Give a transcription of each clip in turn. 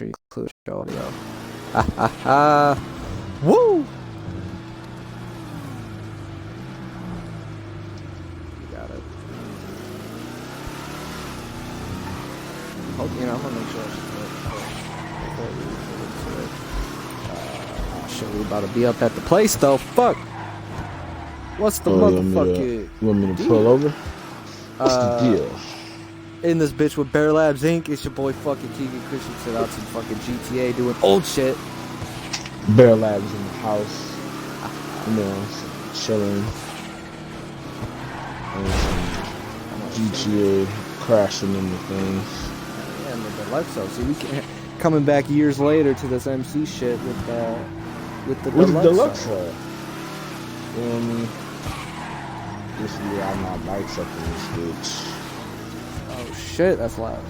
include audio. Ha ha ha! Woo! You got it. You know, I'm gonna make sure before we get into it. Shit, we about to be up at the place though. Fuck! What's the motherfucking you want me to pull over? What's the deal? In this bitch with BherrLabsInc, it's your boy fucking KeGan Parris out some fucking GTA doing old shit. BherrLabs in the house, you know, chilling, and some GTA crashing into things. Yeah, and the Deluxo. See, we can coming back years later to this MC shit with the Deluxo. You know what I mean? This year I'm not bikes up in this bitch. Oh shit, that's loud.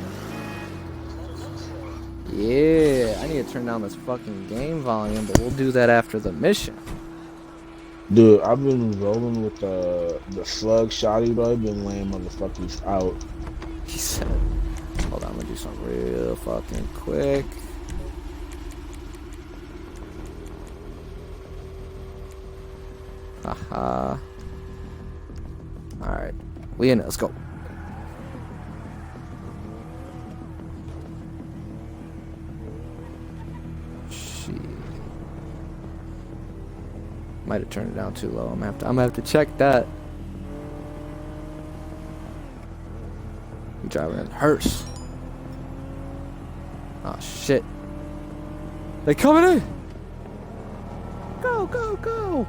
Yeah, I need to turn down this fucking game volume, but we'll do that after the mission. Dude, I've been rolling with the slug shotty, but I've been laying motherfuckers out. He said, hold on, I'm gonna do something real fucking quick. Haha. Alright, we in it, let's go. Might have turned it down too low. I'm gonna have to check that. We driving in a hearse. Oh shit! They coming in! Go go go!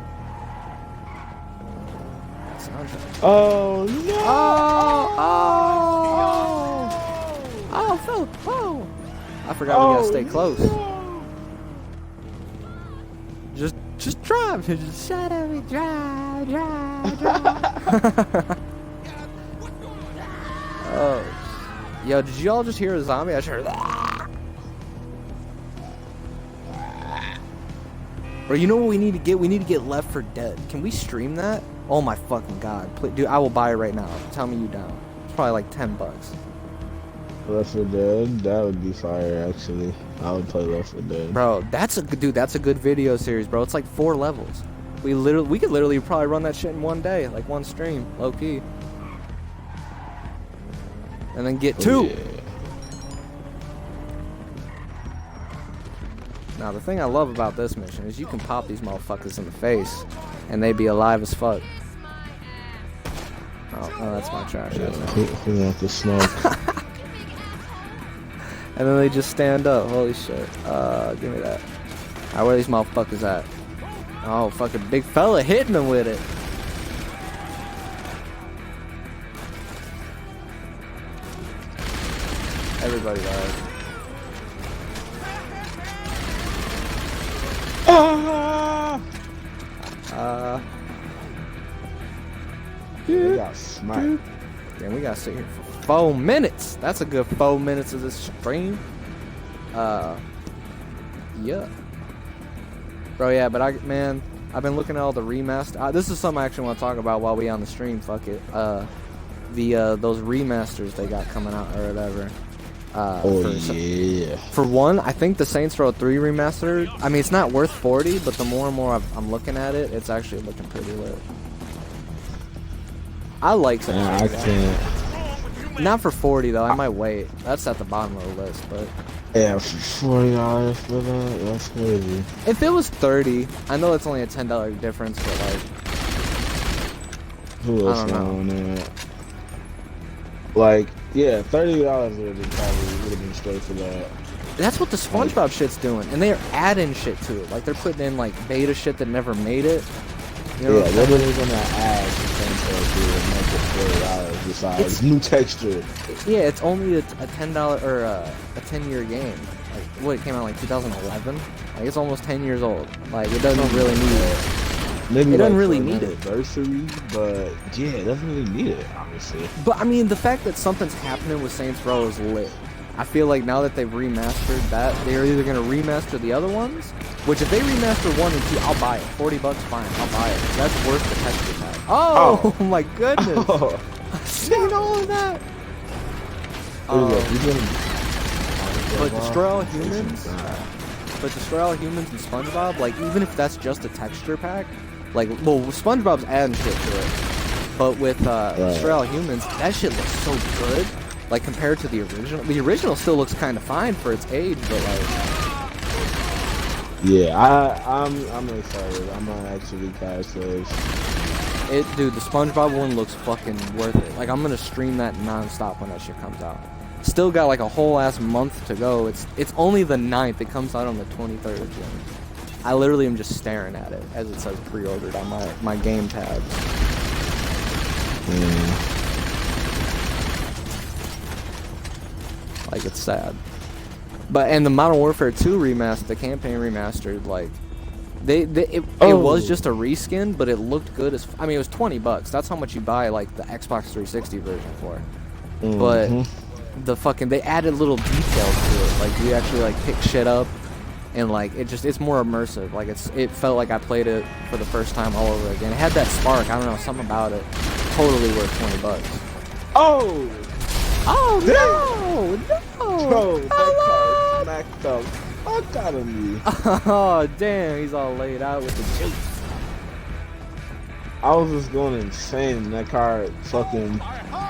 Oh no! Oh Phil! Oh! I forgot we gotta stay close. No. Just drive. Just shut up and drive. Oh. Yo, did y'all just hear a zombie? I just heard that. Or you know what we need to get? We need to get Left 4 Dead. Can we stream that? Oh my fucking god. Please, dude, I will buy it right now. Tell me you down. It's probably like $10. Left 4 Dead? That would be fire, actually. I would play Left 4 Dead. Bro, that's a good video series, bro. It's like 4 levels. We could literally probably run that shit in one day, like one stream, low key. And then get 2. Yeah. Now the thing I love about this mission is you can pop these motherfuckers in the face and they be alive as fuck. Oh, that's my trash. Yeah, who want the smoke? And then they just stand up. Holy shit. Give me that. Alright, where are these motherfuckers at? Oh, fucking big fella hitting them with it. Everybody died. They got smite. Damn, we gotta sit here for 4 minutes. That's a good 4 minutes of this stream. Yeah. Bro, yeah, but I've been looking at all the remaster. This is something I actually want to talk about while we on the stream. Fuck it. Those remasters they got coming out or whatever. For one, I think the Saints Row 3 remastered. I mean, it's not worth 40, but the more and more I'm looking at it, it's actually looking pretty lit. I like Saints Row. I can't. Not for 40 though. I might wait. That's at the bottom of the list, but yeah, for $40 for that, that's crazy. If it was 30, I know it's only a $10 difference, but like, who else on that? Like, yeah, $30 would have been straight for that. That's what the SpongeBob shit's doing, and they're adding shit to it. Like they're putting in like beta shit that never made it. You know yeah, what are they gonna add to make it $40 besides new texture? Yeah, it's only a $10 or a 10-year game. Like what, it came out like 2011. Like it's almost 10 years old. Like it doesn't really need it. Maybe it doesn't like really need it. Anniversary, but yeah, it doesn't really need it, obviously. But I mean, the fact that something's happening with Saints Row is lit. I feel like now that they've remastered that, they're either gonna remaster the other ones, which if they remaster 1 and 2, I'll buy it. $40 fine, I'll buy it. That's worth the texture pack. Oh my goodness! I've seen all of that. But Destroy All Humans, and SpongeBob, like even if that's just a texture pack, like well SpongeBob's adding shit to it, but with Destroy All Humans, that shit looks so good. Like compared to the original, still looks kind of fine for its age, but like. Yeah, I'm excited. I'm gonna actually catch those. Dude, the SpongeBob one looks fucking worth it. Like I'm gonna stream that non-stop when that shit comes out. Still got like a whole ass month to go. It's only the 9th. It comes out on the 23rd of June. I literally am just staring at it as it says pre-ordered on my game tabs. Yeah. Like it's sad. And the Modern Warfare 2 remaster, the campaign remastered, like it was just a reskin, but it looked good as. I mean, it was $20. That's how much you buy like the Xbox 360 version for. But they added little details to it. Like you actually like pick shit up, and like it's more immersive. Like it felt like I played it for the first time all over again. It had that spark. I don't know, something about it. Totally worth $20. Oh no! Bro, that car smacked the fuck out of me. Oh damn, he's all laid out with the juice. I was just going insane. That car fucking.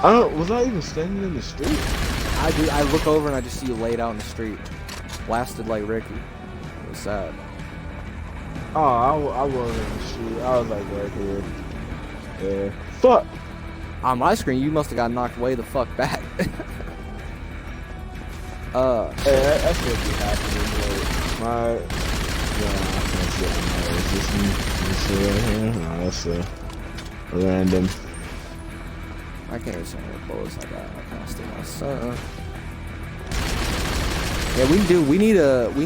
Was I even standing in the street? I look over and I just see you laid out in the street, blasted like Ricky. It was sad. Oh, I wasn't in the street. I was like right here. Yeah. Fuck. On my screen, you must have got knocked way the fuck back. Hey, that should be happening. I can't see it. Is this right here? No, that's random. I can't even see what bullets I got. I can't steal my son. Yeah, we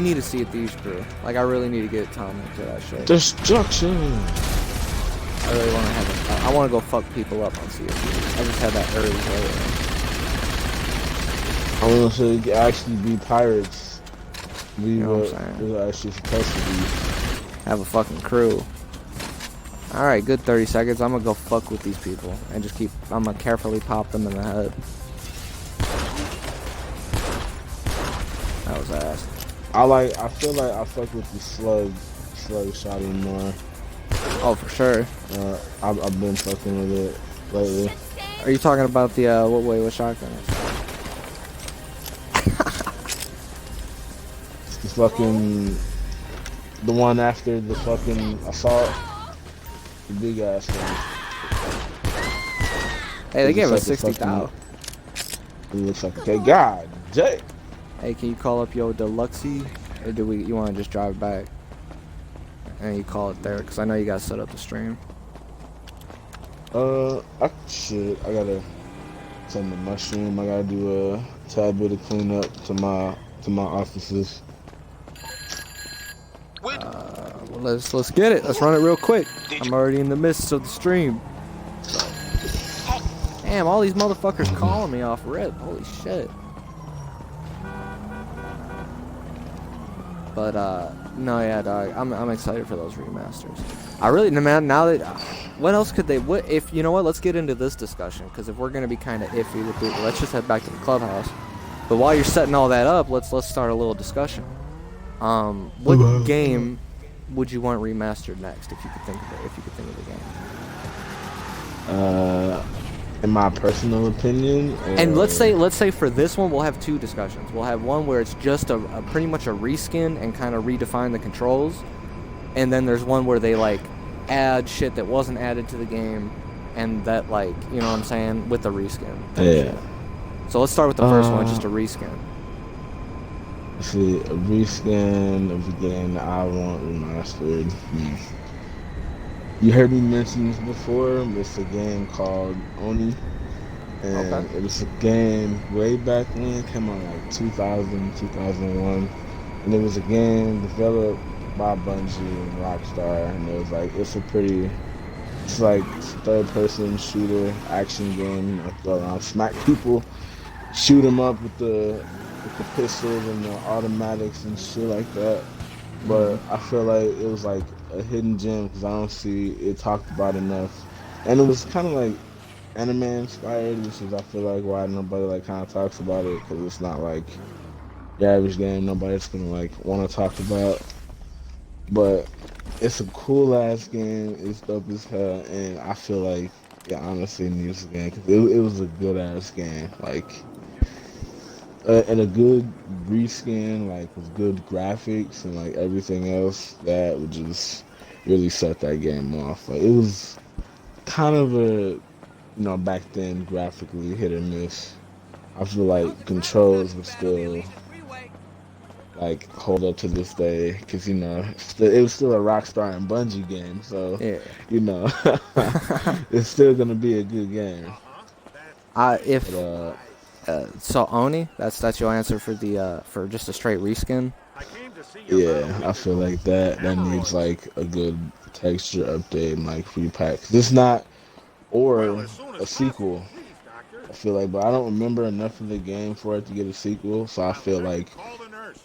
need to see a Thieves Crew. Like I really need to get Tom into that shit. Destruction. I really want to I want to go fuck people up on Sea of Thieves. I just had that early later. I want to actually be pirates. We were actually supposed to be. Have a fucking crew. Alright, good 30 seconds. I'm gonna go fuck with these people. And just I'm gonna carefully pop them in the head. That was ass. I feel like I fuck with the slug shotting more. Oh, for sure. I've been fucking with it lately. Are you talking about the, what shotgun? The fucking, the one after the fucking assault, the big ass one. Hey, they gave us 60,000. It looks like okay. God damn. Hey, can you call up your Deluxey, or you want to just drive back and you call it there? Cause I know you guys set up the stream. I gotta send the mushroom. I gotta do a tad bit of cleanup to my offices. Well, let's get it. Let's run it real quick. I'm already in the midst of the stream. Damn, all these motherfuckers calling me off rip. Holy shit. But no, yeah, dog. I'm excited for those remasters. I really, man. Now that, what else could they? What if you know what? Let's get into this discussion because if we're gonna be kind of iffy with it, let's just head back to the clubhouse. But while you're setting all that up, let's start a little discussion. What game would you want remastered next if you could think of it? If you could think of a game. In my personal opinion. And let's say for this one we'll have two discussions. We'll have one where it's just a pretty much a reskin and kind of redefine the controls, and then there's one where they like add shit that wasn't added to the game, and that like you know what I'm saying with the reskin. Yeah. Shit. So let's start with the first one, just a reskin. See, a reskin of the game I want remastered. You heard me mention this before. It's a game called Oni. And it was a game way back when. It came out like 2000, 2001. And it was a game developed by Bungie and Rockstar. And it was like, it's like third person shooter action game. You throw around, smack people, shoot them up with the pistols and the automatics and shit like that. But I feel like it was like a hidden gem because I don't see it talked about enough. And it was kind of like anime inspired, which is I feel like why nobody like kind of talks about it because it's not like your average game nobody's gonna like want to talk about. But it's a cool ass game. It's dope as hell, and I feel like it honestly needs a game because it was a good ass game. Like and a good reskin, like with good graphics and like everything else that would just really set that game off. Like it was kind of a back then graphically hit or miss. I feel like controls would still like hold up to this day because it was still a Rockstar and Bungie game, so Yeah. you know it's still gonna be a good game. If But so, Oni, that's your answer for the for just a straight reskin. yeah, I feel like that needs like a good texture update and like repack. It's not or a sequel. I feel like, but I don't remember enough of the game for it to get a sequel, so I feel like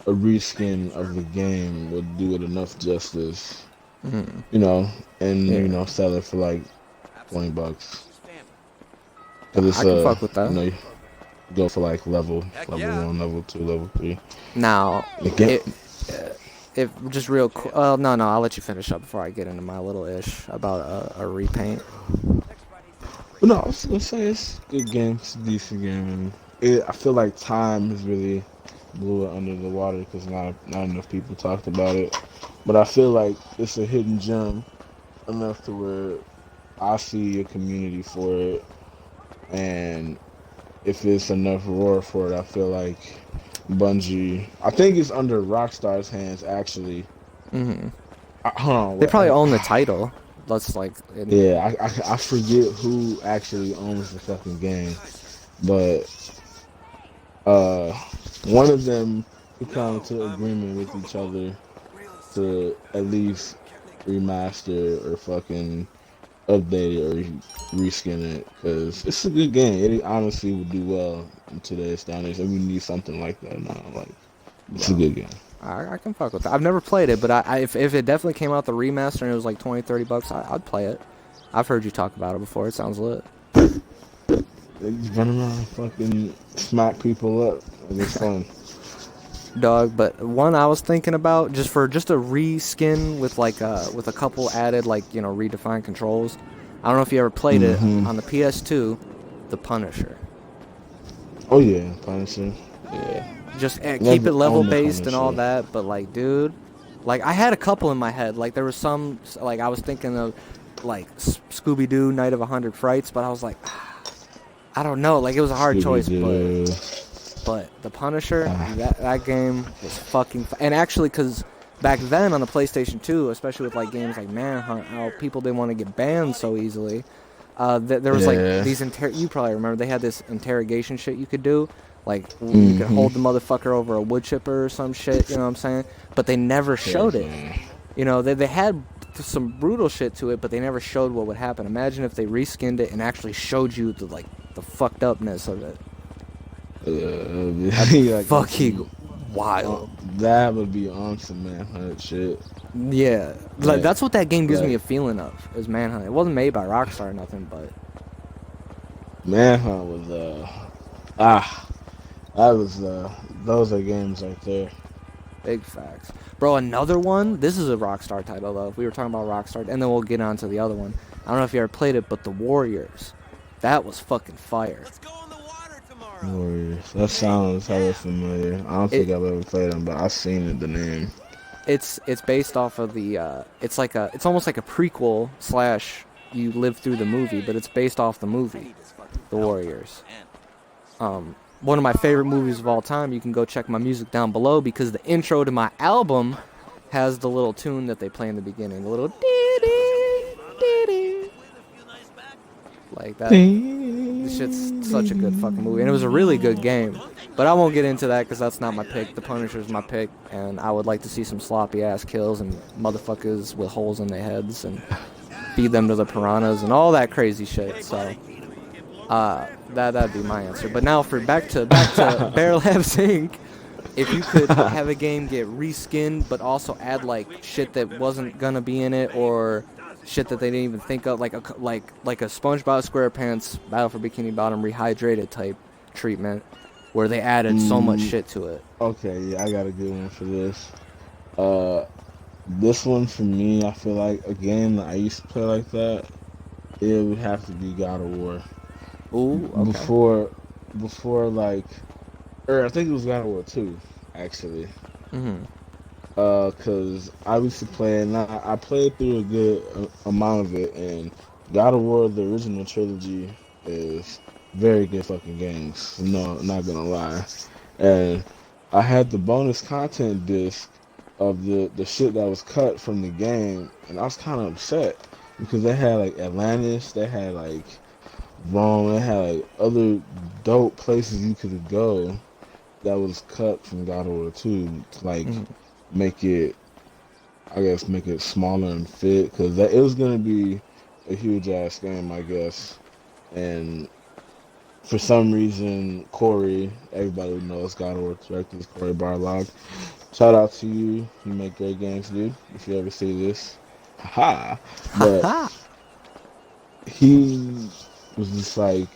a reskin of the game would do it enough justice, Mm. you know, and Yeah, sell it for like $20. Cause it's I can fuck with that. you go for like level 1, level 2, level 3. Now, The game, if just real quick, no, I'll let you finish up before I get into my little ish about a repaint. but no, I was gonna say it's a good game, it's a decent game, and I feel like time has really blew it under the water because not enough people talked about it. But I feel like it's a hidden gem enough to where I see a community for it, and if it's enough roar for it, I feel like Bungie. I think it's under Rockstar's hands actually. Hmm. Hold on, They probably own the title. Let's like. yeah, I forget who actually owns the fucking game, but one of them could come to agreement with each other to at least remaster or fucking update it or reskin it because it's a good game. It honestly would do well in today's standards, and we need something like that now. Like it's a good game. I can fuck with that. I've never played it, but if it definitely came out the remaster and it was like $20-$30, I'd play it. I've heard you talk about it before. It sounds lit. They just run around and fucking smack people up. And it's fun. Dog, but one I was thinking about just a reskin with like with a couple added like redefined controls. I don't know if you ever played it on the PS2, The Punisher. Oh yeah, Punisher. Yeah. Just keep Never it level owned the based and all Punisher. that, but like, dude, like I had a couple in my head. Like there was some like I was thinking of like Scooby Doo Night of 100 Frights, but I was like, I don't know. Like it was a hard choice, but The Punisher, that game was fucking and actually, because back then on the PlayStation 2, especially with like games like Manhunt, how people didn't want to get banned so easily. There was like these you probably remember they had this interrogation shit you could do, like you could hold the motherfucker over a wood chipper or some shit. You know what I'm saying? But they never showed it. They had some brutal shit to it, but they never showed what would happen. Imagine if they reskinned it and actually showed you the fucked upness of it. Like, fucking wild. That would be on some Manhunt shit. Yeah, like that's what that game gives me a feeling of, is Manhunt. It wasn't made by Rockstar or nothing, but Manhunt was that was those are games right there. big facts. Bro, another one, this is a Rockstar title though, if we were talking about Rockstar, and then we'll get on to the other one. I don't know if you ever played it, but The Warriors. That was fucking fire. Warriors. That sounds hella familiar. I don't think I've ever played them, but I've seen the name. It's based off of the it's almost like a prequel / you live through the movie, but it's based off the movie, The Warriors. One of my favorite movies of all time. You can go check my music down below because the intro to my album has the little tune that they play in the beginning, the little dee-dee, like that. This shit's such a good fucking movie, and it was a really good game. But I won't get into that because that's not my pick. The Punisher's my pick, and I would like to see some sloppy ass kills and motherfuckers with holes in their heads and feed them to the piranhas and all that crazy shit. So that'd be my answer. But now back to BherrLabsInc. If you could have a game get reskinned, but also add like shit that wasn't gonna be in it, or shit that they didn't even think of, like a SpongeBob SquarePants Battle for Bikini Bottom rehydrated type treatment, where they added so much shit to it. Okay, yeah, I got a good one for this. Uh, this one for me, I feel like a game that I used to play like that, it would have to be God of War. Ooh, okay. Before, before like, or I think it was God of War 2, actually. Mhm. Cause I used to play, and I played through a good amount of it, and God of War, the original trilogy, is very good fucking games. No, not gonna lie. And I had the bonus content disc of the shit that was cut from the game, and I was kind of upset because they had like Atlantis, they had like Rome, they had like other dope places you could go that was cut from God of War 2 to like Mhm. make it, I guess, make it smaller and fit because it was gonna be a huge ass game, I guess. And for some reason, Corey, everybody who knows God of War director is Corey Barlog. Shout out to you. You make great games, dude. If you ever see this, haha. But Haha. he was just like,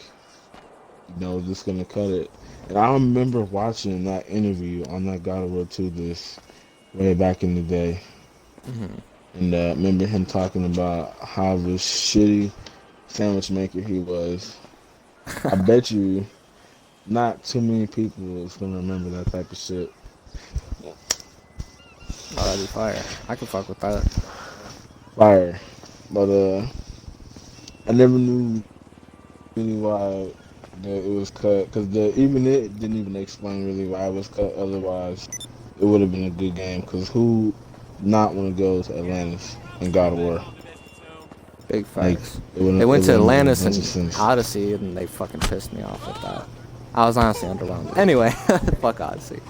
just gonna cut it. And I remember watching that interview on that God of War 2 this way back in the day. Mhm. And remember him talking about how the shitty sandwich maker he was. I bet you not too many people is gonna remember that type of shit. Oh, that'd be fire. I could fuck with that. Fire. But I never knew really why it was cut, because even it didn't even explain really why it was cut. Otherwise, it would have been a good game. Because who not want to go to Atlantis and God of War? Big Like facts. it They wouldn't went to make a Atlantis bunch of and sense. Odyssey, and they fucking pissed me off with that. I was honestly underwhelmed. Anyway, fuck Odyssey.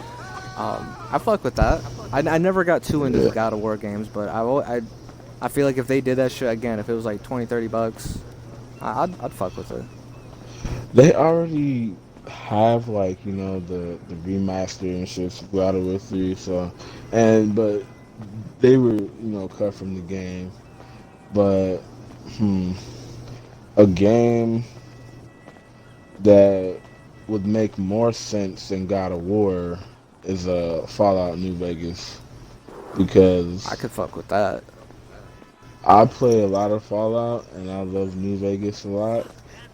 I fuck with that. I never got too into the Yeah. God of War games, but I feel like if they did that shit again, if it was like 20, $30, I'd fuck with it. They already have like the remaster and shit for God of War 3, so but they were cut from the game. But hmm, a game that would make more sense than God of War is Fallout New Vegas, I because could fuck with that. I play a lot of Fallout and I love New Vegas a lot,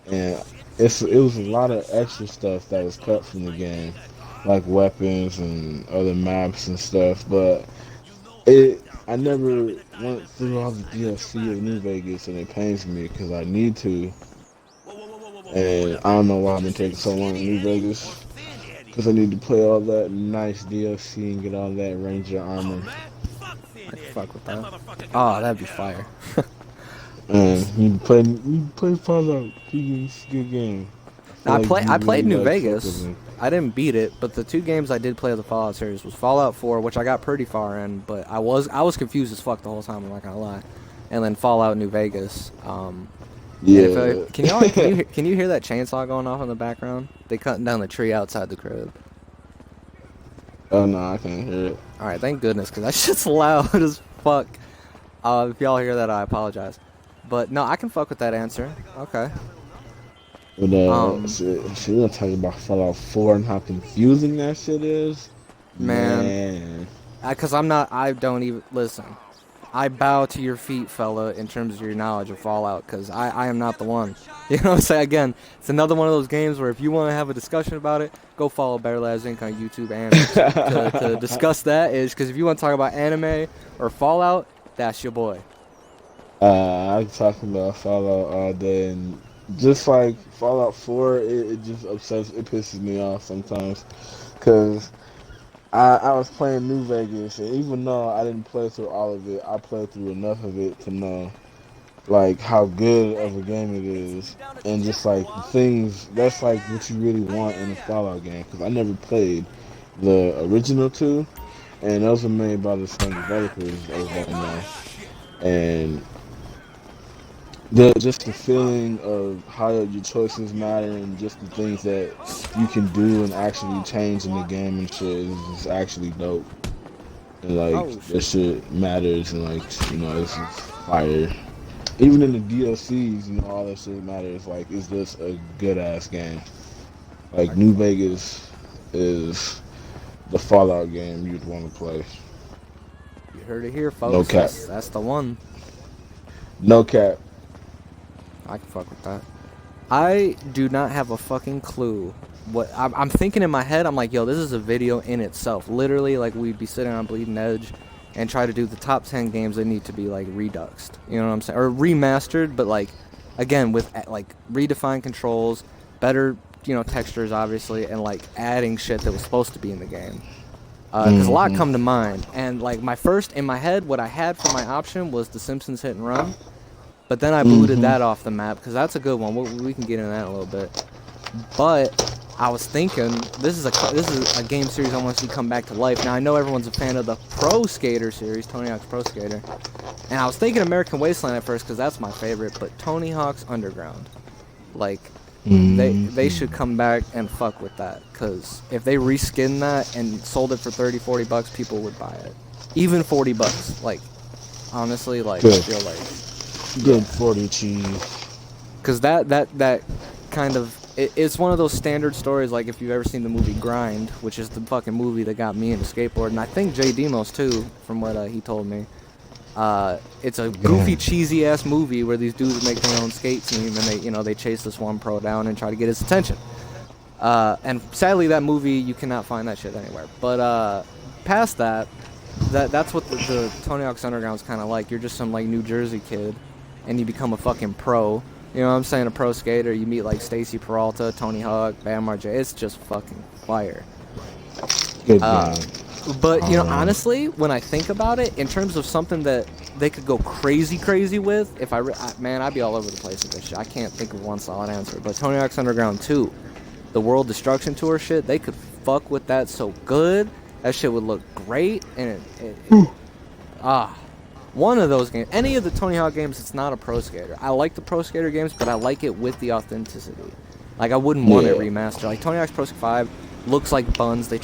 and it was a lot of extra stuff that was cut from the game, like weapons and other maps and stuff. But I never went through all the DLC of New Vegas, and it pains me because I need to, and I don't know why I've been taking so long in New Vegas. Because I need to play all that nice DLC and get all that Ranger armor. I could fuck with that. Oh, that'd be fire. And you play Fallout. It's a good game. I feel Now, like you I really played New like fuck with Vegas. me. I didn't beat it, but the two games I did play of the Fallout series was Fallout 4, which I got pretty far in, but I was confused as fuck the whole time. I'm not gonna lie. And then Fallout New Vegas. And if Yeah. can you hear that chainsaw going off in the background? They cutting down the tree outside the crib. Oh no, I can't hear it. All right, thank goodness, because that shit's loud as fuck. If y'all hear that, I apologize. But no, I can fuck with that answer. Okay. But Um, so we're gonna talk about Fallout 4 and how confusing that shit is. man, Man. because I'm not. I don't even listen. I bow to your feet, fella, in terms of your knowledge of Fallout, because I am not the one. You know what I'm saying? Again, it's another one of those games where if you want to have a discussion about it, go follow BherrLabsInc on YouTube and Insta to discuss that. Is because if you want to talk about anime or Fallout, that's your boy. I'm talking about Fallout all day, and just like Fallout 4, it just it pisses me off sometimes, cause I was playing New Vegas, and even though I didn't play through all of it, I played through enough of it to know like how good of a game it is, and just like the things that's like what you really want in a Fallout game. Cause I never played the original two, and those were made by the same developers as I know, and the feeling of how your choices matter and just the things that you can do and actually change in the game and shit is actually dope. And like Oh that shit. shit matters, and like it's just fire. Even in the DLCs, all that shit matters. Like it's just a good ass game. I Like can New fuck with Vegas, is the Fallout game you'd want to play. You heard it here, No folks. cap. That's the one. No cap. I can fuck with that. I do not have a fucking clue. What I'm thinking in my head, I'm like, yo, this is a video in itself. Literally, like, we'd be sitting on Bleeding Edge and try to do the top 10 games that need to be, like, reduxed. You know what I'm saying? Or remastered, but, like, again, with, like, redefined controls, better, you know, textures, obviously, and, like, adding shit that was supposed to be in the game. Because a lot come to mind. And, like, in my head, what I had for my option was The Simpsons Hit and Run. But then I booted that off the map, because that's a good one. We can get into that in a little bit. But I was thinking, this is a game series I want to see come back to life. Now, I know everyone's a fan of the Pro Skater series, Tony Hawk's Pro Skater. And I was thinking American Wasteland at first, because that's my favorite. But Tony Hawk's Underground. Like, they should come back and fuck with that. Because if they reskin that and sold it for 30, 40 bucks, people would buy it. Even 40 bucks. Like, honestly, like, I feel like... Good 40 cheese. Because that kind of... It's one of those standard stories, like if you've ever seen the movie Grind, which is the fucking movie that got me into skateboarding. I think J. Demos, too, from what he told me. It's a goofy, cheesy-ass movie where these dudes make their own skate team, and they chase this one pro down and try to get his attention. And sadly, that movie, you cannot find that shit anywhere. But past that's what the Tony Hawk's Underground is kind of like. You're just some, like, New Jersey kid, and you become a fucking pro. You know what I'm saying? A pro skater. You meet, like, Stacy Peralta, Tony Hawk, Bam Margera. It's just fucking fire. Good man. But, you know, honestly, when I think about it, in terms of something that they could go crazy with, if man, I'd be all over the place with this shit. I can't think of one solid answer. But Tony Hawk's Underground 2, the World Destruction Tour shit, they could fuck with that so good. That shit would look great. And one of those games, any of the Tony Hawk games, it's not a Pro Skater. I like the Pro Skater games, but I like it with the authenticity. Like, I wouldn't want it remastered. Like, Tony Hawk's Pro Skater 5 looks like buns. They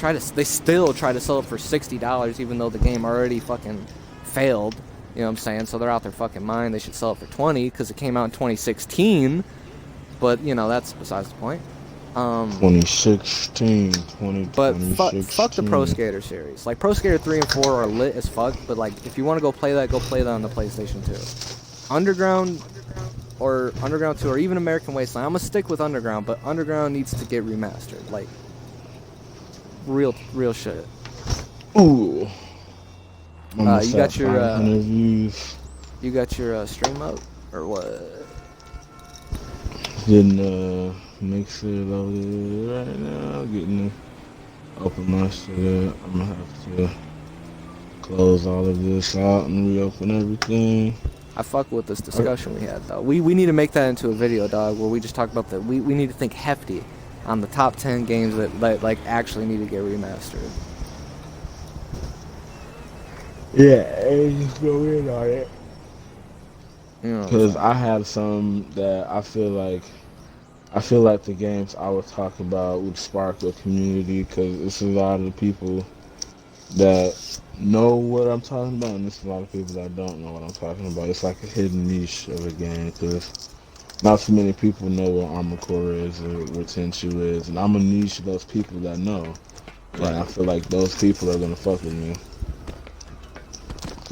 still try to sell it for $60, even though the game already fucking failed. You know what I'm saying? So they're out their fucking mind. They should sell it for $20 because it came out in 2016. But, you know, that's besides the point. 2016. But fuck the Pro Skater series. Like, Pro Skater 3 and 4 are lit as fuck, but, like, if you want to go play that on the PlayStation 2. Underground 2 or even American Wasteland. I'm gonna stick with Underground, but Underground needs to get remastered. Like, real shit. Ooh. You got your views. You got your stream up or what? Getting mixer loaded right now. Getting open my shit up. I'm gonna have to close all of this out and reopen everything. I fuck with this discussion we had though. We need to make that into a video, dog, where we just talk about we need to think hefty on the top 10 games that like actually need to get remastered. Yeah, just go in on it. Because You know I have some that I feel like the games I would talk about would spark a community, because it's a lot of people that know what I'm talking about, and there's a lot of people that don't know what I'm talking about. It's like a hidden niche of a game, because not so many people know what Armored Core is or what Tenchu is, and I'm a niche of those people that know. And I feel like those people are gonna fuck with me.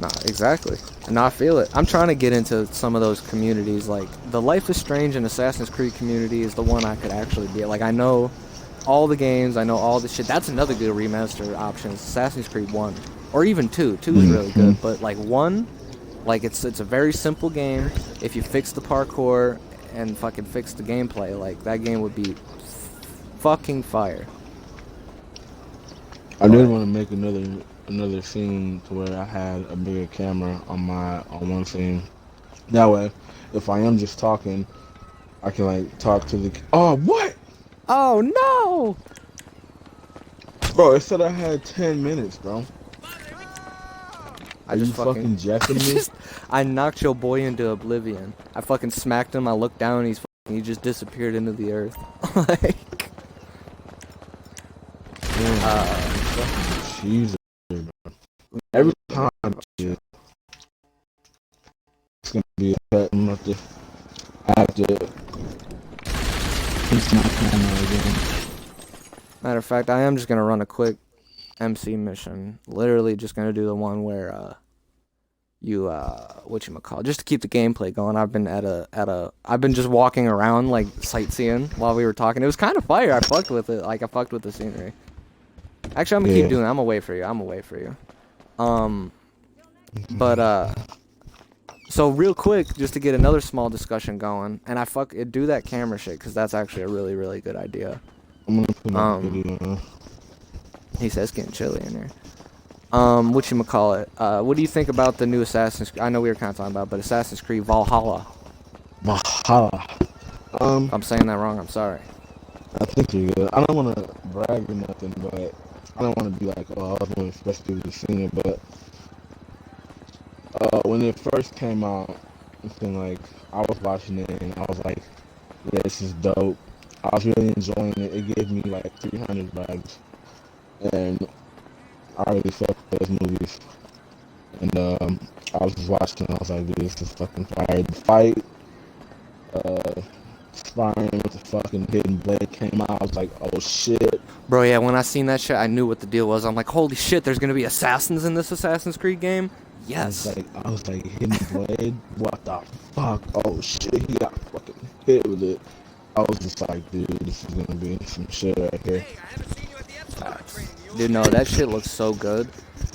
Nah, exactly. And I feel it. I'm trying to get into some of those communities. Like, the Life is Strange and Assassin's Creed community is the one I could actually be. Like, I know all the games. I know all the shit. That's another good remaster option. Assassin's Creed 1. Or even 2. 2 is really good. But, like, 1, like, it's a very simple game. If you fix the parkour and fucking fix the gameplay, like, that game would be fucking fire. I did want to make another scene to where I had a bigger camera on one scene. That way, if I am just talking, I can like talk to the. Oh, what? Oh no! Bro, it said I had 10 minutes, bro. I just fucking jacking me. I knocked your boy into oblivion. I fucking smacked him. I looked down. And he just disappeared into the earth. Like. Jesus. Every time it's gonna be a cut. I have to fix my camera again. Matter of fact, I am just gonna run a quick MC mission. Literally just gonna do the one where you whatchamacallit, just to keep the gameplay going. I've been just walking around like sightseeing while we were talking. It was kind of fire. I fucked with it. Like I fucked with the scenery. Actually, I'm gonna keep doing it. I'm gonna wait for you. So real quick, just to get another small discussion going, and do that camera shit because that's actually a really, really good idea. I'm gonna put that video. He says it's getting chilly in here. Whatchamacallit, what do you think about the new Assassin's Creed? I know we were kind of talking about, but Assassin's Creed Valhalla. Valhalla. If I'm saying that wrong, I'm sorry. I think you're good. I don't want to brag or nothing, but I don't want to be like, oh, I was one of the first people to see it, but when it first came out, it's been like, I was watching it and I was like, yeah, this is dope. I was really enjoying it. It gave me like 300 vibes, and I really fucked with those movies. And I was just watching, I was like, dude, this is fucking fire. The fight, sparring with the fucking hidden blade came out. I was like, oh shit. Bro, yeah, when I seen that shit, I knew what the deal was. I'm like, holy shit, there's gonna be assassins in this Assassin's Creed game? Yes. I was like, hidden blade? What the fuck? Oh shit, he got fucking hit with it. I was just like, dude, this is gonna be some shit right here. Dude, no, that shit looks so good.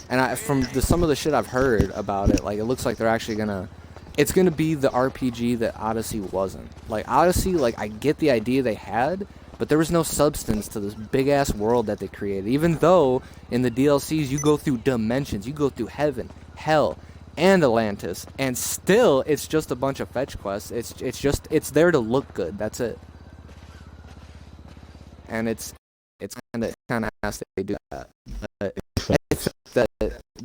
And from some of the shit I've heard about it, like, it looks like they're actually gonna... It's gonna be the RPG that Odyssey wasn't. Like, Odyssey, like, I get the idea they had, but there was no substance to this big-ass world that they created. Even though, in the DLCs, you go through dimensions, you go through heaven, hell, and Atlantis, and still, it's just a bunch of fetch quests. It's there to look good, that's it. And it's kind of has to do that.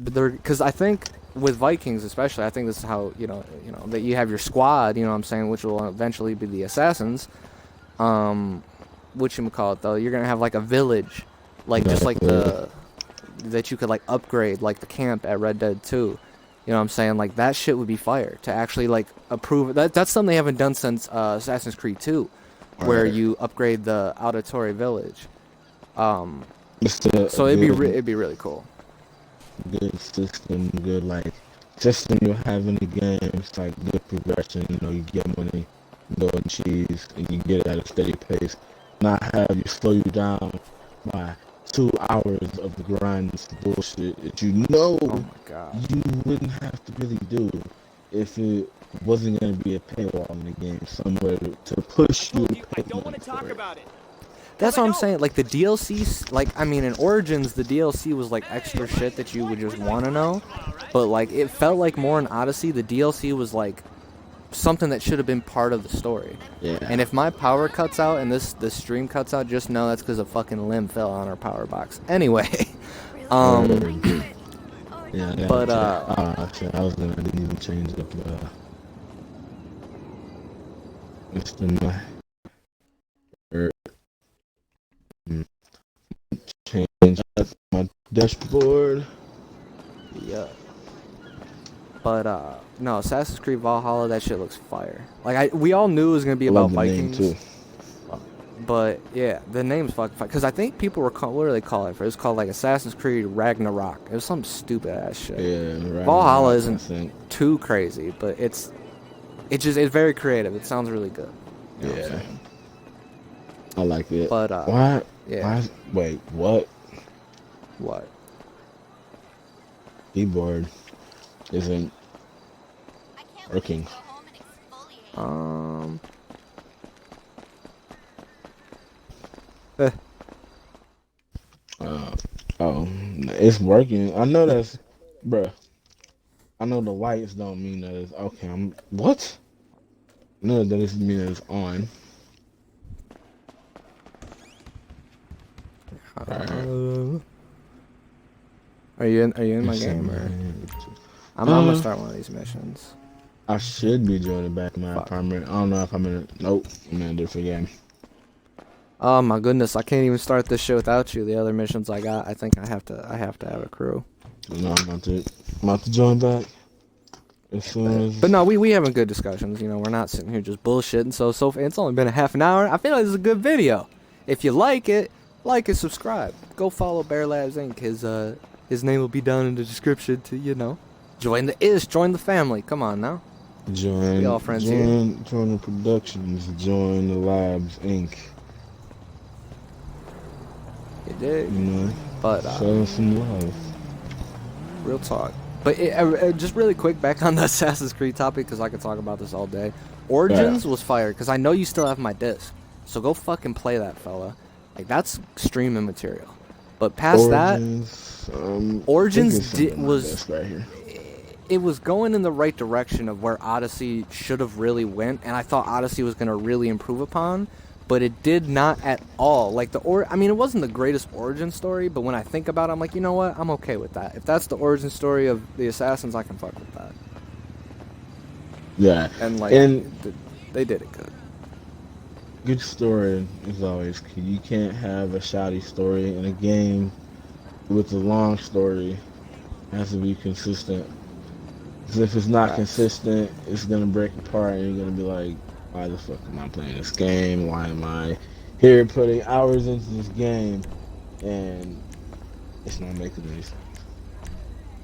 Because I think with Vikings especially, I think this is how you know that you have your squad. You know what I'm saying, which will eventually be the assassins. Whatchamacallit though, you're gonna have like a village, like just like that you could like upgrade, like the camp at Red Dead 2. You know what I'm saying? Like that shit would be fire to actually like approve. That's something they haven't done since Assassin's Creed 2, where you upgrade the auditory village. So it'd be really cool. Good system, good like system you have in the game. It's like good progression. You know, you get money, go and cheese, and you get it at a steady pace. Not have you slow you down by 2 hours of the grind. It's bullshit that you know you wouldn't have to really do if it wasn't going to be a paywall in the game somewhere to push you to pay money for it. That's what I'm saying. Like the DLC, like I mean, in Origins, the DLC was like extra shit that you would just want to know. But like it felt like more in Odyssey, the DLC was like something that should have been part of the story. Yeah. And if my power cuts out and this stream cuts out, just know that's because a fucking limb fell on our power box. Anyway, yeah. But shit, I didn't even change it. It's been my. Change my dashboard. Yeah. But no, Assassin's Creed Valhalla, that shit looks fire. Like we all knew it was gonna be about Vikings. Name too. But yeah, the name's fucking fire. Because I think people were what do they call it? It was called like Assassin's Creed Ragnarok. It was some stupid ass shit. Yeah, Valhalla isn't too crazy, but it's very creative. It sounds really good. You know what I'm saying? I like it. But what? Yeah. Wait, what? What? Keyboard isn't working. Oh, it's working. I know that's, bruh. I know the lights don't mean that it's okay. What? No, that doesn't mean that it's on. Are you in my game or? I'm gonna start one of these missions. I should be joining back my apartment. I don't know if I'm in a. Nope, I'm in a different game. Oh my goodness, I can't even start this shit without you. The other missions I got, I think I have to have a crew. No, I'm about to join back. As soon as... But no, we having good discussions. You know, we're not sitting here just bullshitting. So it's only been a half an hour. I feel like this is a good video. If you like it, like and subscribe. Go follow BherrLabsInc. His name will be down in the description to, join the family. Come on now. We all friends here. Join the productions. Join the Labs Inc. You dig? But show us some love. Real talk. But just really quick, back on the Assassin's Creed topic, because I could talk about this all day. Origins was fire, because I know you still have my disc. So go fucking play that, fella. Like, that's streaming material. But past Origins was right here. It was going in the right direction of where Odyssey should have really went, and I thought Odyssey was going to really improve upon, but it did not at all. Like, it wasn't the greatest origin story, but when I think about it, I'm like, you know what? I'm okay with that. If that's the origin story of the Assassins, I can fuck with that. Yeah. And, they did it good. Good story is always key. You can't have a shoddy story in a game with a long story. It has to be consistent. Because if it's not consistent, it's going to break apart, and you're going to be like, why the fuck am I playing this game? Why am I here putting hours into this game? And it's not making any sense.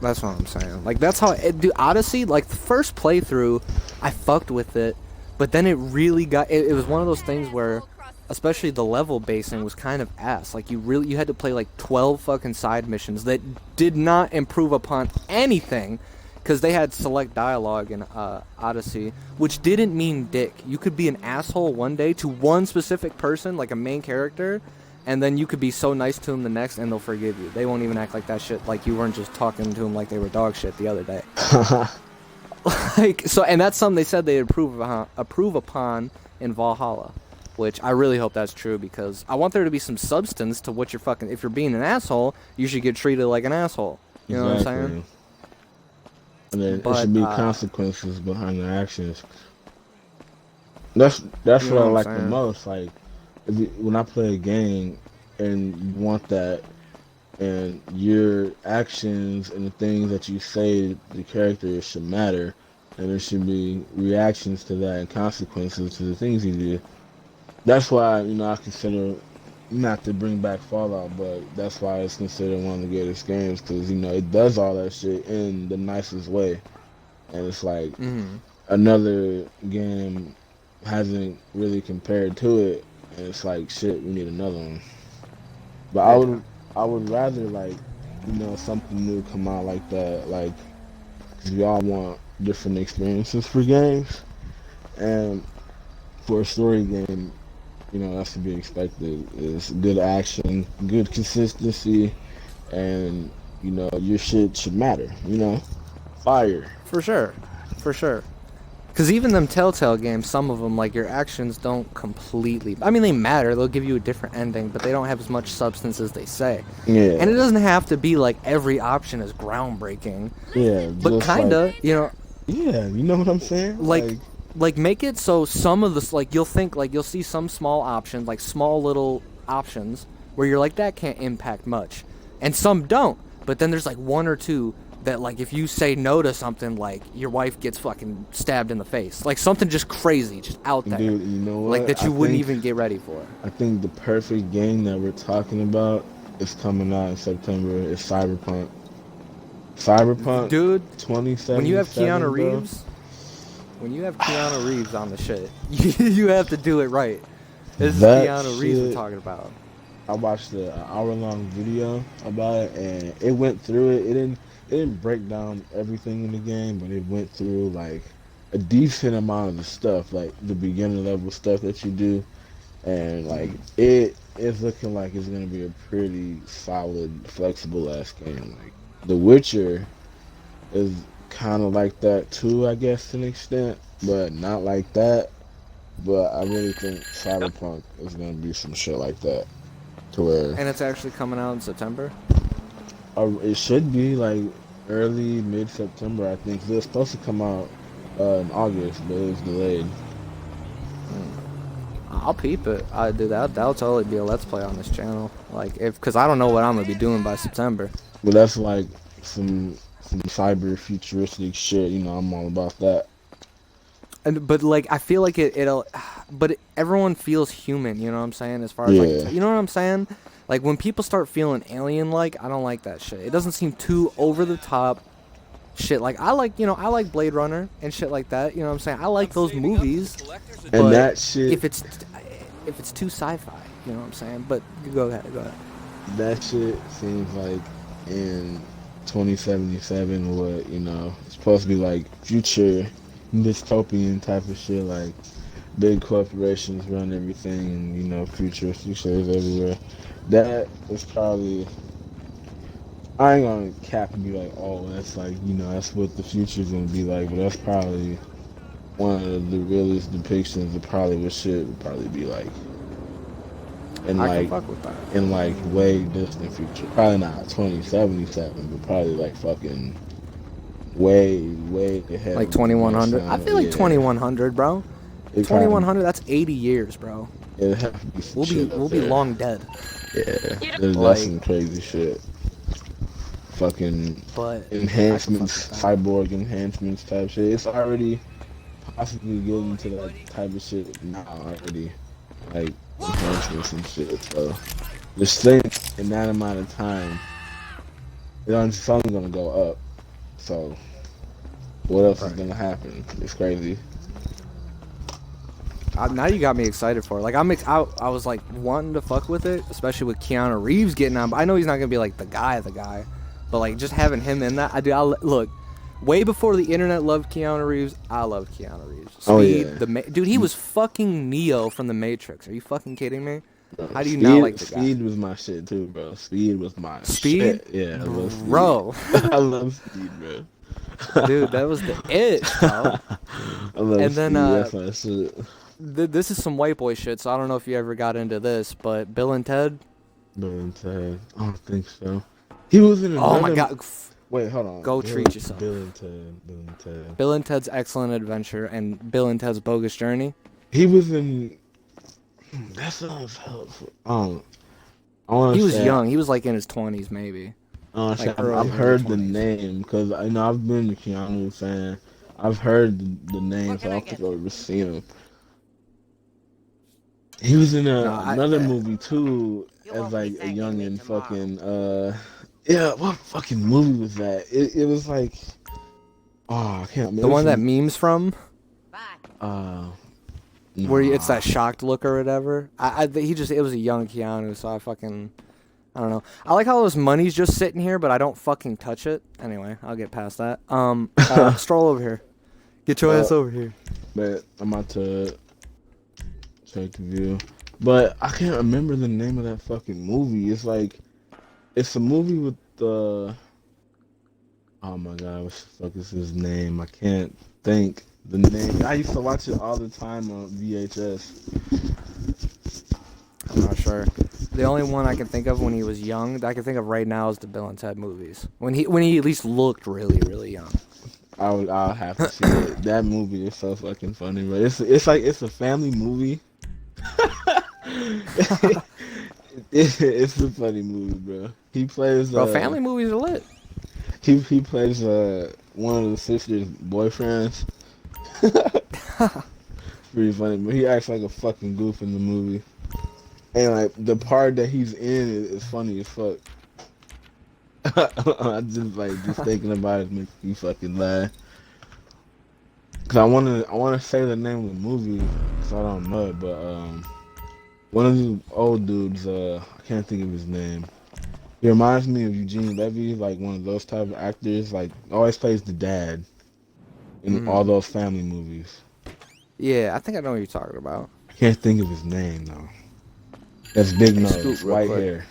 That's what I'm saying. Like, that's how Odyssey, like, the first playthrough, I fucked with it, but then it really got, it was one of those things where, especially the level basing was kind of ass. Like, you had to play like 12 fucking side missions that did not improve upon anything, because they had select dialogue in Odyssey, which didn't mean dick. You could be an asshole one day to one specific person, like a main character, and then you could be so nice to them the next, and they'll forgive you. They won't even act like that shit, like you weren't just talking to them like they were dog shit the other day. And that's something they said they'd approve upon in Valhalla, which I really hope that's true, because I want there to be some substance to what you're fucking. If you're being an asshole, you should get treated like an asshole. You know what I'm saying? And then there should be consequences behind the actions. That's what I like the most. Like, when I play a game and you want that, and your actions and the things that you say to the character should matter, and there should be reactions to that and consequences to the things you do. That's why, I consider, not to bring back Fallout, but that's why it's considered one of the greatest games, because it does all that shit in the nicest way, and it's like another game hasn't really compared to it, and it's like, shit, we need another one. But I would rather, like, something new come out like that, like, because we all want different experiences for games, and for a story game, that's to be expected. Is good action, good consistency, and your shit should matter. Fire. For sure. Because even them Telltale games, some of them, like, your actions don't completely. I mean, they matter. They'll give you a different ending, but they don't have as much substance as they say. Yeah. And it doesn't have to be like every option is groundbreaking. Yeah. But kinda, Yeah, you know what I'm saying? Like, make it so some of this, like, you'll see some small options, like small little options, where you're like, that can't impact much. And some don't. But then there's like one or two that, like, if you say no to something, like, your wife gets fucking stabbed in the face. Like, something just crazy, just out there. Dude, you know what? Like, that you wouldn't even get ready for. I think the perfect game that we're talking about is coming out in September. Is Cyberpunk. Dude, 2077. when you have Keanu Reeves on the shit, you have to do it right. This is Keanu Reeves we're talking about. I watched an hour-long video about it, and it went through it. It didn't break down everything in the game, but it went through, like, a decent amount of the stuff, like the beginner level stuff that you do, and, like, it is looking like it's gonna be a pretty solid, flexible ass game. Like, The Witcher is kind of like that too, I guess, to an extent, but not like that. But I really think Cyberpunk is gonna be some shit like that, to where. And it's actually coming out in September. It should be like early mid-September, I think. It was supposed to come out in August, but it was delayed. I'll peep it. I do that. That'll totally be a let's play on this channel. Like, because I don't know what I'm gonna be doing by September. But that's like some cyber futuristic shit. I'm all about that. But like, I feel like it'll. But everyone feels human. You know what I'm saying? As far as like, you know what I'm saying? Like when people start feeling alien-like, I don't like that shit. It doesn't seem too over the top. Shit, like I like Blade Runner and shit like that. You know what I'm saying? I like those movies. And but that shit, if it's too sci-fi, you know what I'm saying? But go ahead. that shit seems like in 2077 what, you know, it's supposed to be like future dystopian type of shit, like big corporations run everything and, you know, future is everywhere. That is probably, I ain't gonna cap and be like, oh, that's like, you know, that's what the future's gonna be like, but that's probably one of the realest depictions of probably what shit would probably be like. And I like, can fuck with that. in like way distant future. Probably not 2077, but probably like fucking way ahead. Like of, 2100. I feel like 2100, bro. It 2100. That's 80 years, bro. It'd have to be some shit up We'll be there. long dead. Yeah, Like- that's some crazy shit. Fucking But enhancements, I can fuck with cyborg enhancements type shit. It's already possibly getting to that type of shit now already. Like enhancements and shit. So just think in that amount of time, it's only gonna go up. So what else is gonna happen? It's crazy. now you got me excited for it. Like I was like wanting to fuck with it, especially with Keanu Reeves getting on. But I know he's not gonna be like the guy, but like just having him in that, look. Way before the internet loved Keanu Reeves, I love Keanu Reeves. Speed, Oh, yeah. Dude, he was fucking Neo from The Matrix. Are you fucking kidding me? Bro, How do you not like the guy? Speed was my shit too, bro. Speed was my Speed? shit. Yeah, I love Speed. Bro. I love Speed, bro. Dude, that was the it, bro. I love And Speed. then, That's my shit. This is some white boy shit, so I don't know if you ever got into this, but Bill and Ted. Bill and Ted. I don't think so. He was in another. Oh my god. Wait, hold on. Go treat yourself. Bill and Ted. Bill and Ted. Bill and Ted's Excellent Adventure and Bill and Ted's Bogus Journey. He was in. That sounds helpful. He was young. He was like in his 20s, maybe. Like I've heard the name because I know I've been a Keanu fan. I've heard the names. I don't think I've ever seen him. He was in another movie too as like a youngin' fucking yeah, what fucking movie was that? It was like, oh, I can't remember. The one that memes from? Where it's that shocked look or whatever. It was a young Keanu, so I don't know. I like how those money's just sitting here, but I don't fucking touch it. Anyway, I'll get past that. Stroll over here. Get your ass over here. But I'm about to check the view. But I can't remember the name of that fucking movie. It's like, it's a movie with the. Oh my god, what the fuck is his name? I can't think the name. I used to watch it all the time on VHS. I'm not sure. The only one I can think of when he was young, that I can think of right now, is the Bill and Ted movies. When he at least looked really, really young. I'll have to see it. That movie is so fucking funny, bro. It's like it's a family movie. It's a funny movie, bro. He plays. Bro, family movies are lit. He plays one of the sister's boyfriends. Pretty funny, but he acts like a fucking goof in the movie. And like the part that he's in is funny as fuck. I just thinking about it makes me fucking laugh. Cause I wanna say the name of the movie, cause I don't know it, but one of the old dudes, I can't think of his name. He reminds me of Eugene Levy, like one of those type of actors, like always plays the dad in all those family movies. Yeah, I think I know what you're talking about. I can't think of his name though. That's big nose, white hair.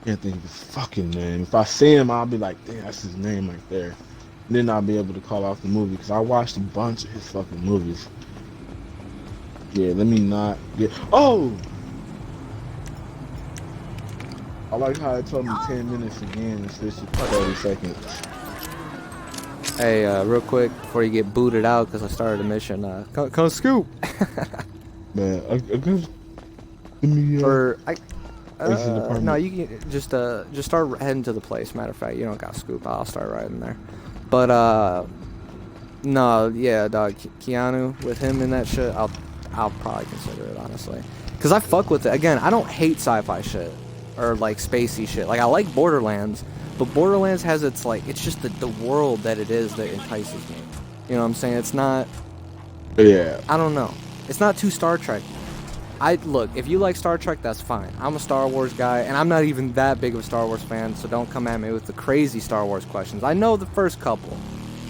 Can't think of his fucking name. If I see him, I'll be like, damn, that's his name right there. And then I'll be able to call off the movie because I watched a bunch of his fucking movies. Yeah, let me not get. Oh! I like how it told me 10 minutes again and switched it to 30 seconds. Hey, real quick, before you get booted out because I started a mission, come scoop! Man, I guess. Let me, no, you can just start heading to the place. Matter of fact, you don't got scoop. I'll start riding there. But no, yeah, dog, Keanu with him in that shit, I'll probably consider it honestly. Cause I fuck with it. Again, I don't hate sci-fi shit or like spacey shit. Like I like Borderlands, but Borderlands has its like it's just the world that it is that entices me. You know what I'm saying? It's not. Yeah. I don't know. It's not too Star Trek. Look, if you like Star Trek, that's fine. I'm a Star Wars guy, and I'm not even that big of a Star Wars fan, so don't come at me with the crazy Star Wars questions. I know the first couple.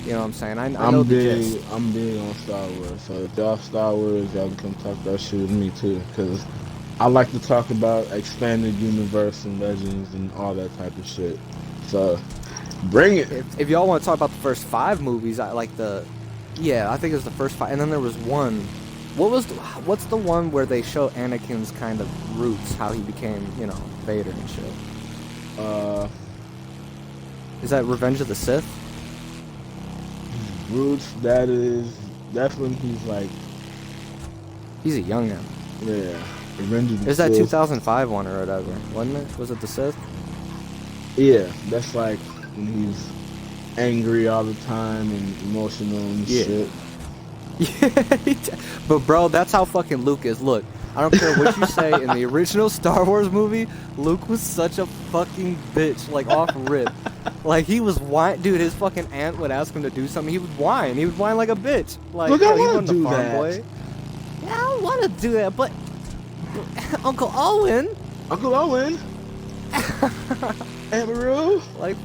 You know what I'm saying? I know the gist. I'm big on Star Wars, so if y'all Star Wars, y'all can come talk that shit with me too, because I like to talk about expanded universe and legends and all that type of shit. So, bring it. If y'all want to talk about the first 5 movies, I like the... Yeah, I think it was the first 5, and then there was one... What's the one where they show Anakin's kind of roots, how he became, you know, Vader and shit? Is that Revenge of the Sith? Roots, that's when he's like... He's a young man. Yeah. Revenge of the There's Sith. that 2005 one or whatever, wasn't it? Was it the Sith? Yeah, that's like when he's angry all the time and emotional and shit. Yeah, but bro, that's how fucking Luke is. Look, I don't care what you say, in the original Star Wars movie, Luke was such a fucking bitch, like off rip. Like he was whine, dude. His fucking aunt would ask him to do something, he would whine. He would whine like a bitch. Like, look, yo, I he want wasn't to do a farm that. boy. Yeah, I don't want to do that, but Uncle Owen. Uncle Owen. Aunt Maru. Like,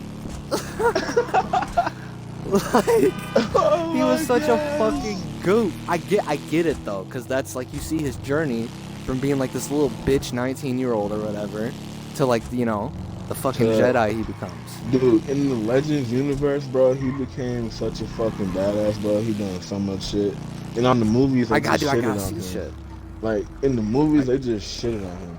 like Oh he was such God. a fucking goop. I get it though, cause that's like you see his journey from being like this little bitch 19-year-old or whatever to like, you know, the fucking Jedi he becomes. Dude, in the Legends universe, bro, he became such a fucking badass, bro. He done so much shit. And on the movies, they I just gotta shitted on see him. shit. Like in the movies, they just shitted on him.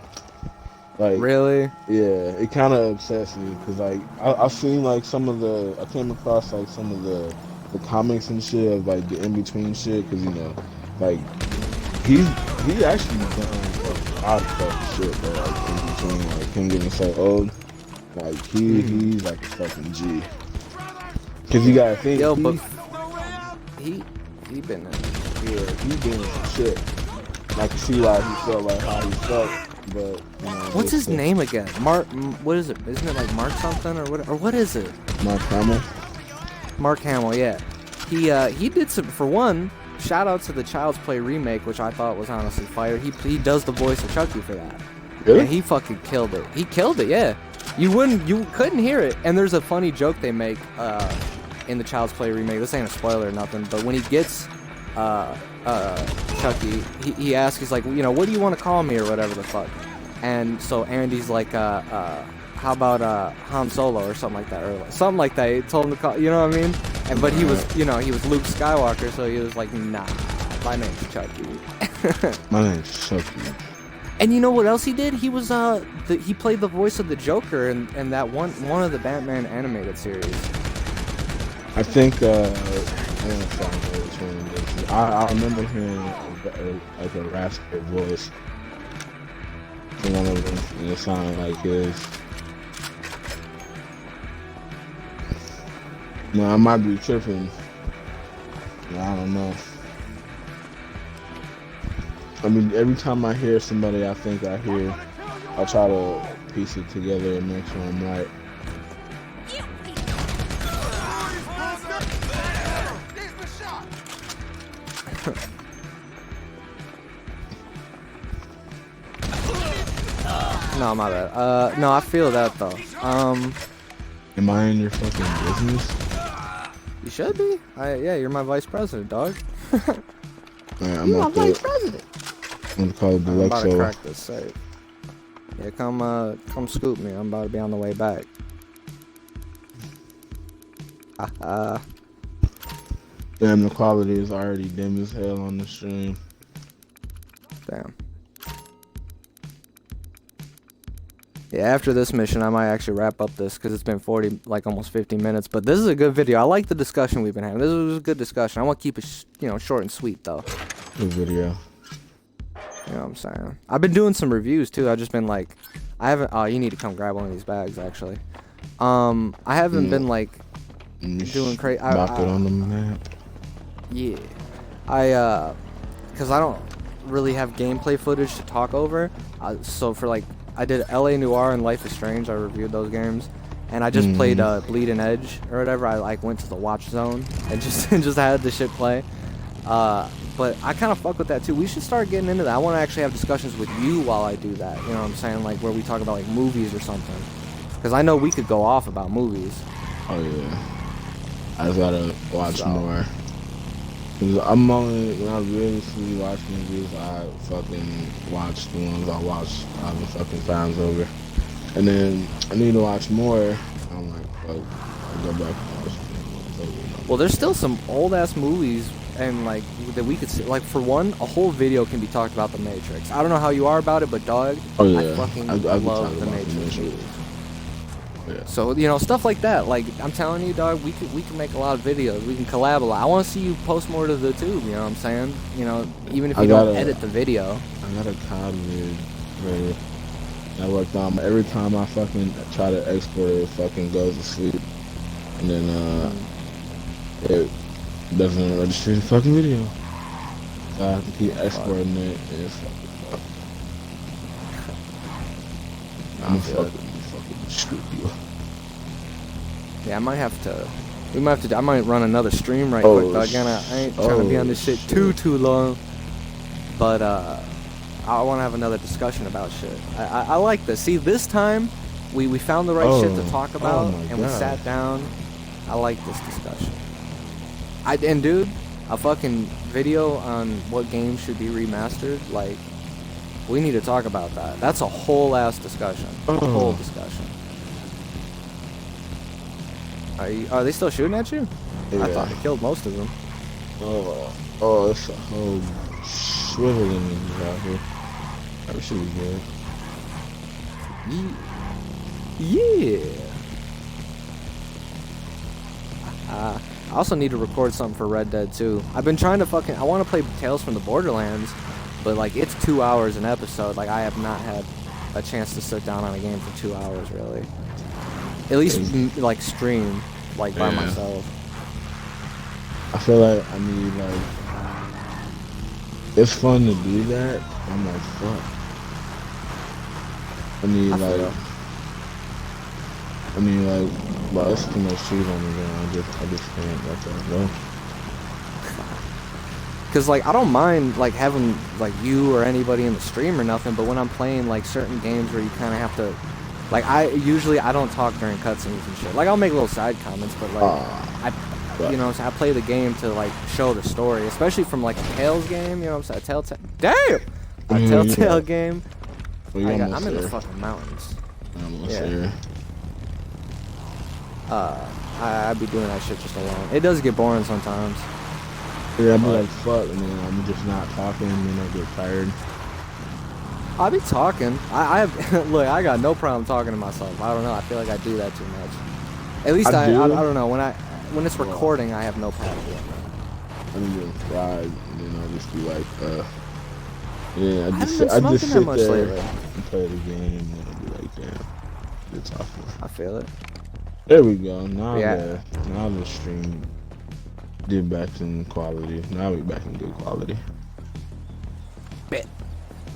Like, Really? yeah, it kind of upsets me because like I've seen like I came across like some of the comics and shit of like the in between shit because you know, like he actually done a lot of fucking shit, bro. Like in between, like him getting so old, like he's like a fucking G. Cause you gotta think, Yo, but he been in. yeah, he doing some shit. And I can see why he felt like how he felt. But you know, What's his name again? Mark. What is it? Isn't it like Mark something or what? Or what is it? Mark Hamill. Mark Hamill. Yeah. He did some. For one, shout out to the Child's Play remake, which I thought was honestly fire. He does the voice of Chucky for that. Really? And he fucking killed it. He killed it. Yeah. You couldn't hear it. And there's a funny joke they make in the Child's Play remake. This ain't a spoiler or nothing, but when he gets Chucky, he asks, he's like, you know, what do you want to call me or whatever the fuck. And so Andy's like, how about Han Solo or something like that, or something like that. He told him to call, you know what I mean? And but he was, you know, he was Luke Skywalker, so he was like, nah, my name's Chucky. My name's Chucky. And you know what else he did? He was he played the voice of the Joker in that one of the Batman animated series. I think I don't know which one it is. I remember hearing like a raspy voice from one of them, and it sounded like his. No, I might be tripping. I don't know. I mean, every time I hear somebody I think I hear, I try to piece it together and make sure I'm right. No, my bad. No, I feel that though. Am I in your fucking business? You should be. Yeah, you're my vice president, dog. Right, You're my vice president. I'm gonna call it I'm about to Deluxo. crack this safe. Yeah, come scoop me. I'm about to be on the way back. Damn, the quality is already dim as hell on the stream. Damn. Yeah, after this mission, I might actually wrap up this because it's been almost 50 minutes. But this is a good video. I like the discussion we've been having. This was a good discussion. I want to keep it, short and sweet though. Good video. You know what I'm saying? I've been doing some reviews too. I've just been like, I haven't. Oh, you need to come grab one of these bags actually. I haven't been like doing crazy. Mark it on the map. Yeah, because I don't really have gameplay footage to talk over. So for like, I did LA Noire and Life is Strange. I reviewed those games, and I just played Bleeding Edge or whatever. I like went to the watch zone and just had the shit play. But I kind of fuck with that too. We should start getting into that. I want to actually have discussions with you while I do that. You know what I'm saying? Like where we talk about like movies or something. Because I know we could go off about movies. Oh yeah. I just gotta watch more. Cause I'm only, when I really watch movies, I fucking watch the ones I watch 1,000 fucking times over. And then I need to watch more. I'm like, fuck, I'll go back and watch them. Well, there's still some old ass movies and like that we could see. Like for one, a whole video can be talked about The Matrix. I don't know how you are about it, but dog, I fucking love The Matrix movies. Yeah. So, you know, stuff like that. Like, I'm telling you, dog, we can make a lot of videos. We can collab a lot. I want to see you post more to the tube, you know what I'm saying? You know, even if you don't edit the video. I got a COD vid ready. I worked on every time I fucking try to export it, fucking goes to sleep. And then, it doesn't register the fucking video. So I have to keep exporting it. And it's fucking I'm fucking screw you. Yeah, I might have to. We might have to. I might run another stream right quick. Dog. I ain't trying to be on this shit too long. But I want to have another discussion about shit. I like this. See, this time we found the right shit to talk about, and we sat down. I like this discussion. And dude, a fucking video on what games should be remastered. Like, we need to talk about that. That's a whole ass discussion. A whole discussion. Are they still shooting at you? Yeah. I thought they killed most of them. Oh, it's a whole swivel in these out here. That should be good. Yeah. I also need to record something for Red Dead 2. I've been trying to I want to play Tales from the Borderlands, but like it's 2 hours an episode. Like I have not had a chance to sit down on a game for 2 hours really. At least like stream like by myself. I feel like I need like it's fun to do that. I'm like fuck. I mean like well, it's too much trees on the ground. I just can't let that go. Cause like I don't mind like having like you or anybody in the stream or nothing, but when I'm playing like certain games where you kind of have to, like I don't talk during cutscenes and shit. Like I'll make little side comments, but like you know, I play the game to like show the story, especially from like a Tales game. You know what I'm saying? A Telltale game. I'm in the fucking mountains. Almost there. I'd be doing that shit just alone. It does get boring sometimes. Yeah, I'm like, fuck, man, I'm just not talking, and I get tired. I'll be talking. I have, look, I got no problem talking to myself. I don't know, I feel like I do that too much. At least I don't know, when it's recording, I have no problem doing that. I'm doing fried, and then I'll just be like, yeah, I just sit there lately. And play the game, and I'll be like, damn, it's awful. I feel it. There we go, now the stream did back in quality. Now we back in good quality. Bet.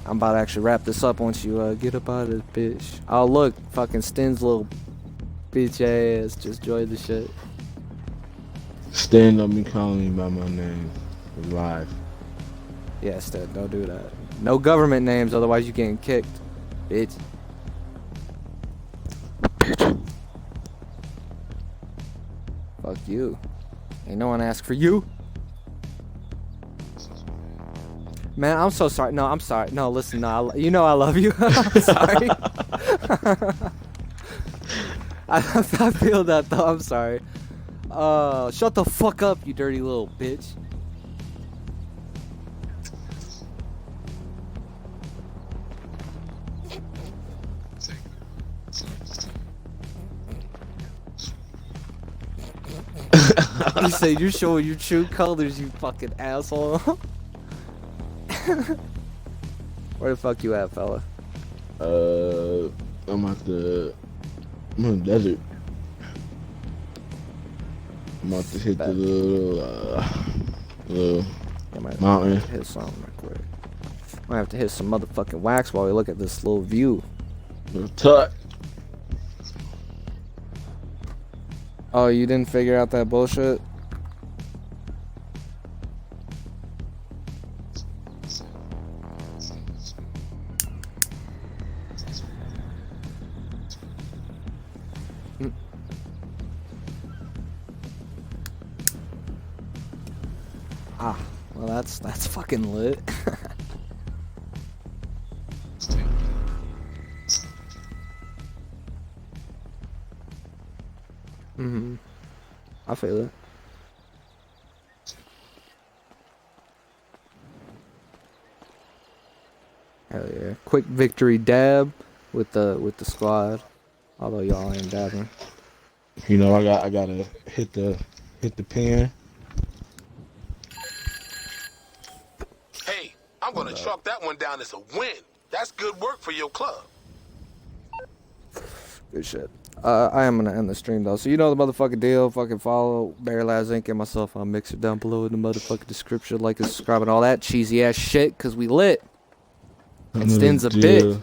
I'm about to actually wrap this up once you get up out of this bitch. Oh look, fucking Stin's little bitch ass just joined the shit. Stin, don't be calling me by my name. It's live. Yeah, Stin, don't do that. No government names, otherwise you getting kicked, bitch. Fuck you. Ain't no one asked for you. Man, I'm so sorry. No, I'm sorry. No, listen, no, you know I love you. I'm sorry. I feel that though. I'm sorry. Shut the fuck up, you dirty little bitch. You say you're showing your true colors, you fucking asshole. Where the fuck you at, fella? I'm in the desert. I'm about to hit the little mountain. Hit something real quick. I have to hit some motherfucking wax while we look at this little view. Tut. Oh, you didn't figure out that bullshit? Ah, well that's fucking lit. I feel it. Hell yeah. Quick victory dab with the squad. Although y'all ain't dabbing. You know, I gotta hit the pin. Hey, I'm gonna chalk that one down as a win. That's good work for your club. Good shit. I am gonna end the stream though, so you know the motherfucking deal. Fucking follow BherrLabsInc and myself on Mixer down below in the motherfucking description. Like and subscribe and all that cheesy ass shit, cause we lit. And Stin's a bitch.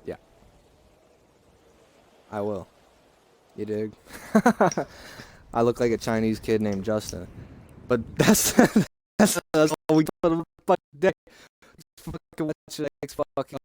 Yeah. I will. You dig? I look like a Chinese kid named Justin. But that's that's all we put on the fucking day. Fucking watch the next fucking